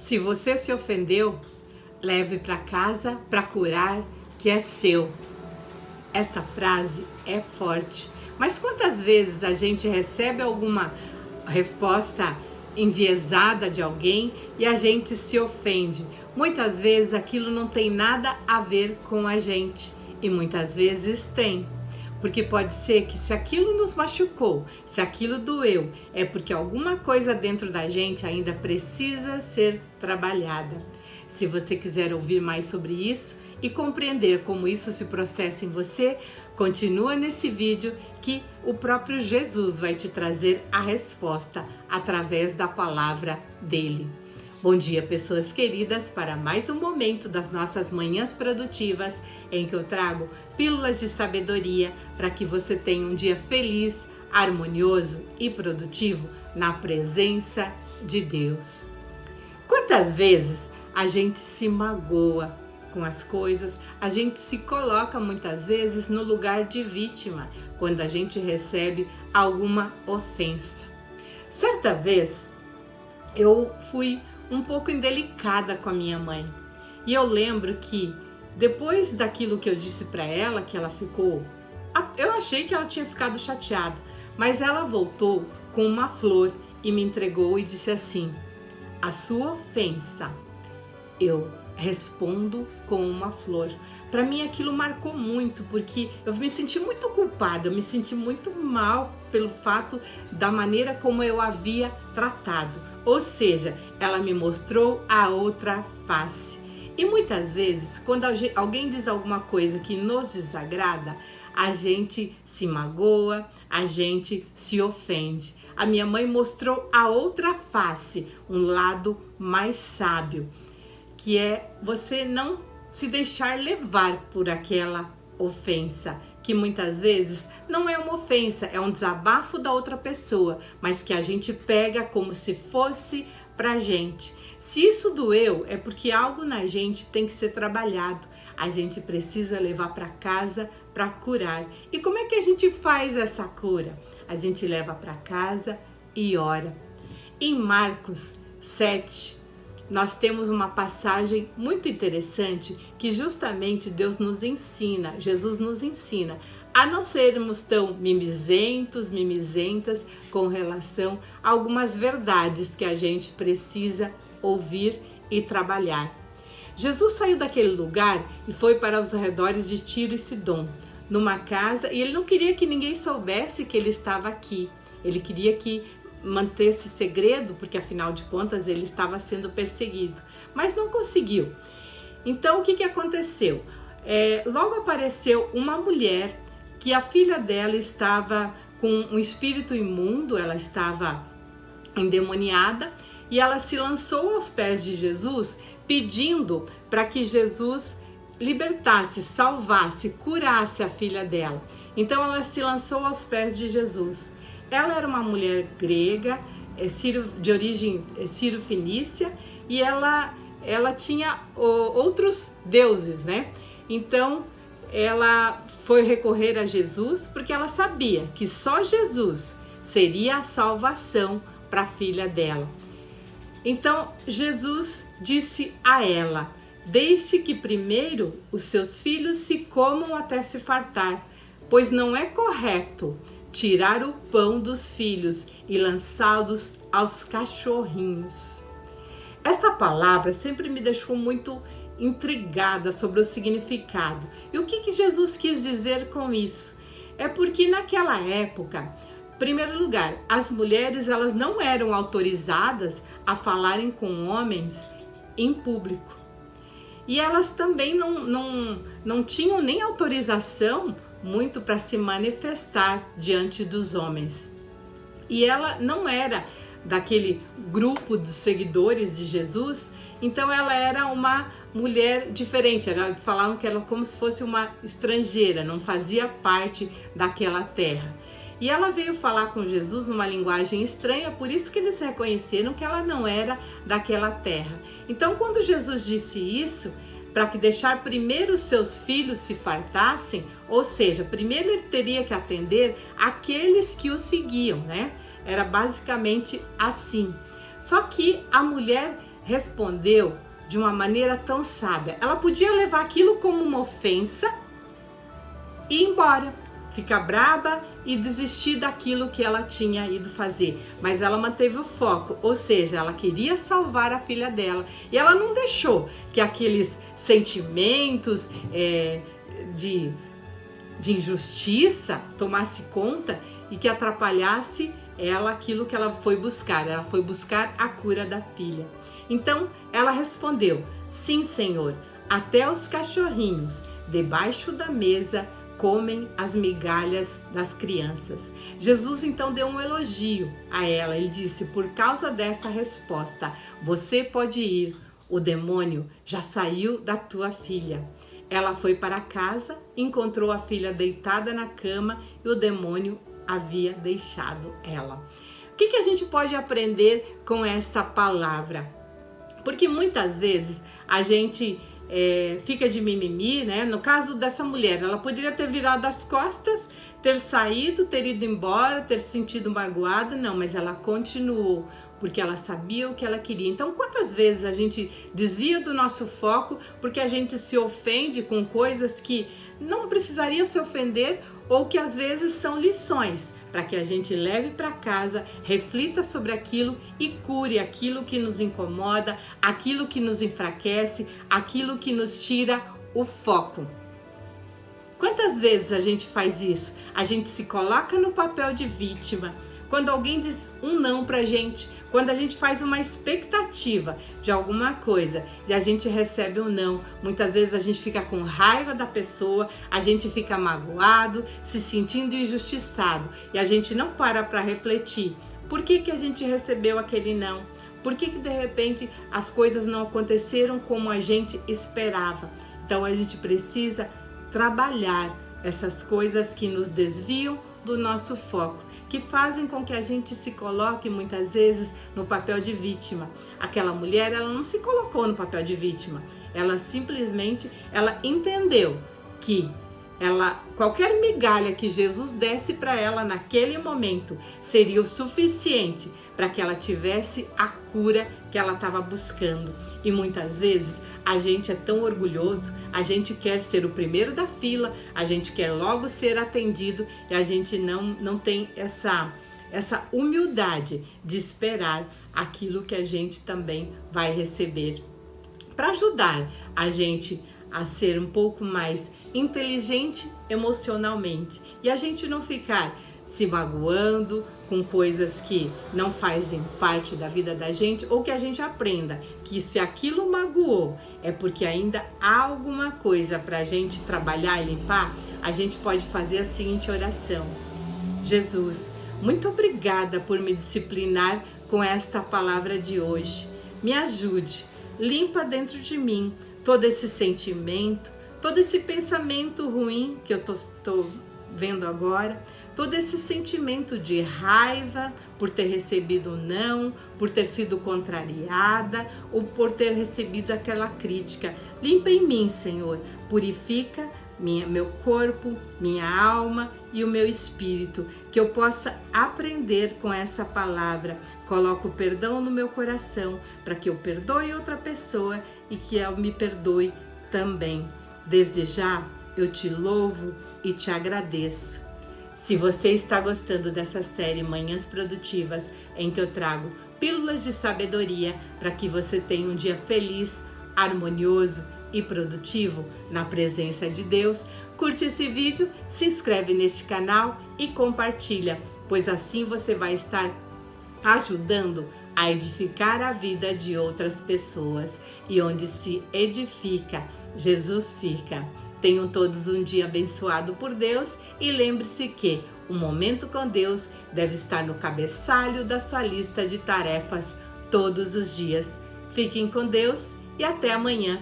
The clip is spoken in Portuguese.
Se você se ofendeu, leve para casa para curar, que é seu. Esta frase é forte, mas quantas vezes a gente recebe alguma resposta enviesada de alguém e a gente se ofende? Muitas vezes aquilo não tem nada a ver com a gente e muitas vezes tem. Porque pode ser que se aquilo nos machucou, se aquilo doeu, é porque alguma coisa dentro da gente ainda precisa ser trabalhada. Se você quiser ouvir mais sobre isso e compreender como isso se processa em você, continua nesse vídeo que o próprio Jesus vai te trazer a resposta através da palavra dele. Bom dia, pessoas queridas, para mais um momento das nossas manhãs produtivas em que eu trago pílulas de sabedoria para que você tenha um dia feliz, harmonioso e produtivo na presença de Deus. Quantas vezes a gente se magoa com as coisas, a gente se coloca muitas vezes no lugar de vítima quando a gente recebe alguma ofensa. Certa vez eu fui um pouco indelicada com a minha mãe. E eu lembro que depois daquilo que eu disse para ela, que ela ficou... Eu achei que ela tinha ficado chateada, mas ela voltou com uma flor e me entregou e disse assim: a sua ofensa, eu respondo com uma flor. Para mim aquilo marcou muito, porque eu me senti muito culpada, eu me senti muito mal pelo fato da maneira como eu havia tratado. Ou seja, ela me mostrou a outra face. E muitas vezes, quando alguém diz alguma coisa que nos desagrada, a gente se magoa, a gente se ofende. A minha mãe mostrou a outra face, um lado mais sábio, que é você não se deixar levar por aquela ofensa, que muitas vezes não é uma ofensa, é um desabafo da outra pessoa, mas que a gente pega como se fosse pra gente. Se isso doeu, é porque algo na gente tem que ser trabalhado. A gente precisa levar para casa para curar. E como é que a gente faz essa cura? A gente leva para casa e ora. Em Marcos 7, nós temos uma passagem muito interessante que justamente Deus nos ensina, Jesus nos ensina a não sermos tão mimizentos, mimizentas com relação a algumas verdades que a gente precisa ouvir e trabalhar. Jesus saiu daquele lugar e foi para os arredores de Tiro e Sidom, numa casa, e ele não queria que ninguém soubesse que ele estava aqui. Ele queria que mantesse segredo, porque afinal de contas ele estava sendo perseguido, mas não conseguiu. Então o que aconteceu? Logo apareceu uma mulher que a filha dela estava com um espírito imundo, ela estava endemoniada, e ela se lançou aos pés de Jesus pedindo para que Jesus libertasse, salvasse, curasse a filha dela. Então ela se lançou aos pés de Jesus. Ela era uma mulher grega, de origem sírio-fenícia, e ela tinha outros deuses, né? Então ela foi recorrer a Jesus porque ela sabia que só Jesus seria a salvação para a filha dela. Então Jesus disse a ela: deixe que primeiro os seus filhos se comam até se fartar, pois não é correto tirar o pão dos filhos e lançá-los aos cachorrinhos. Essa palavra sempre me deixou muito intrigada sobre o significado. E o que Jesus quis dizer com isso? É porque naquela época, em primeiro lugar, as mulheres elas não eram autorizadas a falarem com homens em público. E elas também não tinham nem autorização muito para se manifestar diante dos homens. E ela não era daquele grupo de seguidores de Jesus, então ela era uma mulher diferente. Eles falavam que ela como se fosse uma estrangeira, não fazia parte daquela terra. E ela veio falar com Jesus numa linguagem estranha, por isso que eles reconheceram que ela não era daquela terra. Então, quando Jesus disse isso, para que deixar primeiro os seus filhos se fartassem, ou seja, primeiro ele teria que atender aqueles que o seguiam, né? Era basicamente assim. Só que a mulher respondeu de uma maneira tão sábia. Ela podia levar aquilo como uma ofensa e ir embora, ficar braba e desistir daquilo que ela tinha ido fazer. Mas ela manteve o foco, ou seja, ela queria salvar a filha dela. E ela não deixou que aqueles sentimentos de injustiça tomasse conta e que atrapalhasse ela aquilo que ela foi buscar. Ela foi buscar a cura da filha. Então ela respondeu: sim, Senhor, até os cachorrinhos debaixo da mesa comem as migalhas das crianças. Jesus então deu um elogio a ela. Ele disse: por causa dessa resposta, você pode ir, o demônio já saiu da tua filha. Ela foi para casa, encontrou a filha deitada na cama e o demônio havia deixado ela. O que a gente pode aprender com essa palavra? Porque muitas vezes a gente fica de mimimi, né? No caso dessa mulher, ela poderia ter virado as costas, ter saído, ter ido embora, ter se sentido magoada. Não, mas ela continuou, porque ela sabia o que ela queria. Então, quantas vezes a gente desvia do nosso foco porque a gente se ofende com coisas que não precisaria se ofender, ou que às vezes são lições para que a gente leve para casa, reflita sobre aquilo e cure aquilo que nos incomoda, aquilo que nos enfraquece, aquilo que nos tira o foco. Quantas vezes a gente faz isso? A gente se coloca no papel de vítima. Quando alguém diz um não pra gente, quando a gente faz uma expectativa de alguma coisa e a gente recebe um não, muitas vezes a gente fica com raiva da pessoa, a gente fica magoado, se sentindo injustiçado e a gente não para refletir. Por que a gente recebeu aquele não? Por que de repente as coisas não aconteceram como a gente esperava? Então a gente precisa trabalhar essas coisas que nos desviam do nosso foco, que fazem com que a gente se coloque muitas vezes no papel de vítima. Aquela mulher, ela não se colocou no papel de vítima, ela simplesmente entendeu que qualquer migalha que Jesus desse para ela naquele momento seria o suficiente para que ela tivesse a cura que ela estava buscando. E muitas vezes a gente é tão orgulhoso, a gente quer ser o primeiro da fila, a gente quer logo ser atendido e a gente não tem essa humildade de esperar aquilo que a gente também vai receber. Para ajudar a gente a ser um pouco mais inteligente emocionalmente e a gente não ficar se magoando com coisas que não fazem parte da vida da gente, ou que a gente aprenda que se aquilo magoou é porque ainda há alguma coisa para a gente trabalhar e limpar. A gente pode fazer a seguinte oração: Jesus, muito obrigada por me disciplinar com esta palavra de hoje. Me ajude, limpa dentro de mim todo esse sentimento, todo esse pensamento ruim que eu estou vendo agora, todo esse sentimento de raiva por ter recebido um não, por ter sido contrariada ou por ter recebido aquela crítica. Limpa em mim, Senhor, purifica meu corpo, minha alma e o meu espírito, que eu possa aprender com essa palavra. Coloco o perdão no meu coração para que eu perdoe outra pessoa e que ela me perdoe também. Desde já eu te louvo e te agradeço. Se você está gostando dessa série Manhãs Produtivas, em que eu trago pílulas de sabedoria para que você tenha um dia feliz, harmonioso e produtivo na presença de Deus, curte esse vídeo, se inscreve neste canal e compartilha, pois assim você vai estar ajudando a edificar a vida de outras pessoas. E onde se edifica, Jesus fica. Tenham todos um dia abençoado por Deus e lembre-se que o momento com Deus deve estar no cabeçalho da sua lista de tarefas todos os dias. Fiquem com Deus e até amanhã.